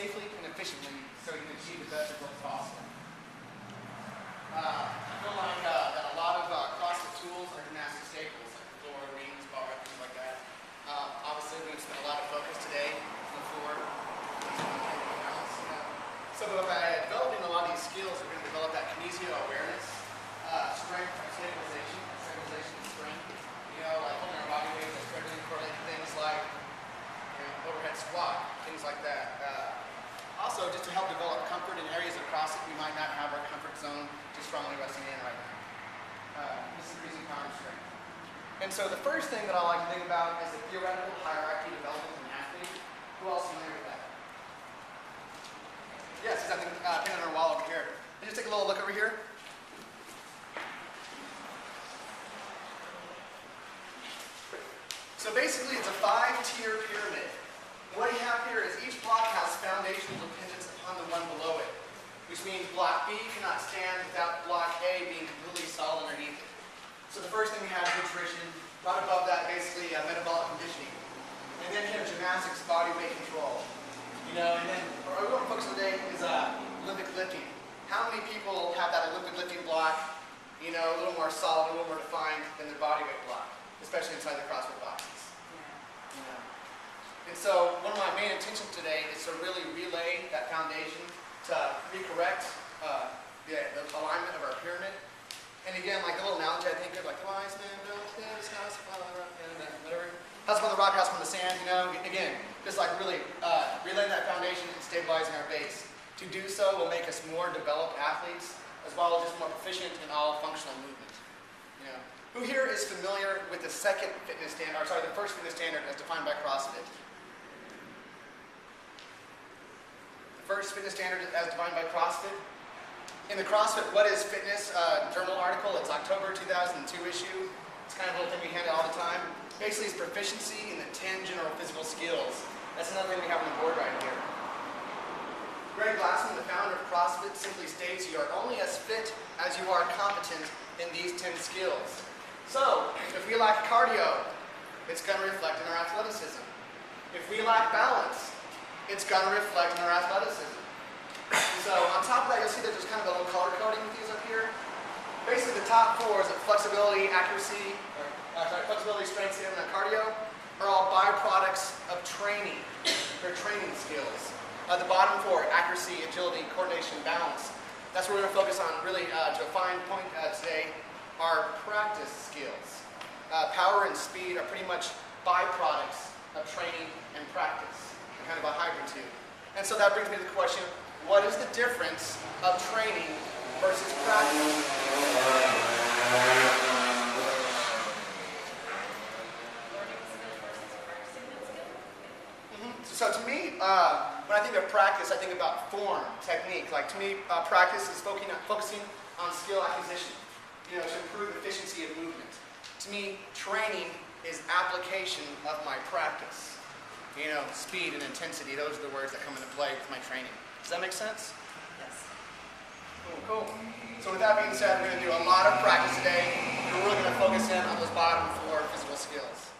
safely and efficiently so we can achieve the best results possible. I feel like that a lot of CrossFit tools are gymnastic staples, like floor, rings, bar, things like that. Obviously, we're going to spend a lot of focus today on the floor. So by developing a lot of these skills, we're going to develop that kinesio awareness, strength and stabilization and strength. You know, like holding our body weight, that's directly correlated to things like overhead squat, things like that. Also, just to help develop comfort in areas of CrossFit we might not have our comfort zone too strongly resting in right now. This is increasing power and strength. And so the first thing that I like to think about is the theoretical hierarchy development of an athlete. Who else is familiar with that? Yes, I think pinned on our wall over here. Can you just take a little look over here? So basically, it's a 5-tier pyramid. What you have here is each block has foundational dependence upon the one below it, which means block B cannot stand without block A being completely solid underneath it. So the first thing we have is nutrition. Right above that, basically metabolic conditioning. And then here, gymnastics, body weight control. You know, and then what we want to focus on today is Olympic lifting. How many people have that Olympic lifting block, you know, a little more solid, a little more defined than their body weight block, especially inside the CrossFit boxes? And so one of my main intentions today is to really relay that foundation to recorrect the alignment of our pyramid. And again, like the little analogy I think of, like, wise man built his house upon the rock, whatever. House upon the rock, house upon the sand, you know. Again, just like really relaying that foundation and stabilizing our base. To do so will make us more developed athletes, as well as just more proficient in all functional movement. You know. Who here is familiar with the second fitness standard, or sorry, the first fitness standard as defined by CrossFit? First fitness standard as defined by CrossFit. In the CrossFit What is Fitness journal article, it's October 2002 issue. It's kind of a little thing we hand out all the time. Basically, it's proficiency in the 10 general physical skills. That's another thing we have on the board right here. Greg Glassman, the founder of CrossFit, simply states you are only as fit as you are competent in these 10 skills. So, if we lack cardio, it's going to reflect in our athleticism. If we lack balance, it's going to reflect in our athleticism. So on top of that, you'll see that there's kind of a little color coding with these up here. Basically, the top four is that flexibility, accuracy, flexibility, strength, stamina, and cardio are all byproducts of training. They're training skills. The bottom four, accuracy, agility, coordination, balance. That's what we're going to focus on really to a fine point today, are practice skills. Power and speed are pretty much byproducts of training and practice. Kind of a hybrid too. And so that brings me to the question, what is the difference of training versus practice? So to me, when I think of practice, I think about form, technique. Like to me, practice is focusing on skill acquisition, you know, to improve efficiency of movement. To me, training is application of my practice. You know, speed and intensity, those are the words that come into play with my training. Does that make sense? Yes. Cool. So with that being said, we're going to do a lot of practice today. We're really going to focus in on those bottom four physical skills.